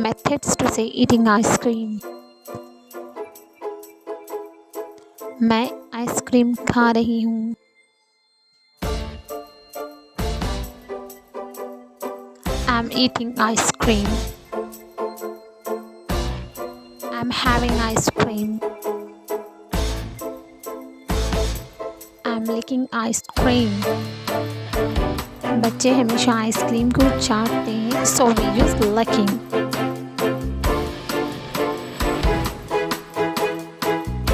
Methods to say eating ice cream. मैं ice cream खा रही हूँ. I'm eating ice cream. I'm having ice cream. I'm licking ice cream. बच्चे हमेशा ice cream को चाटते हैं, so we use licking.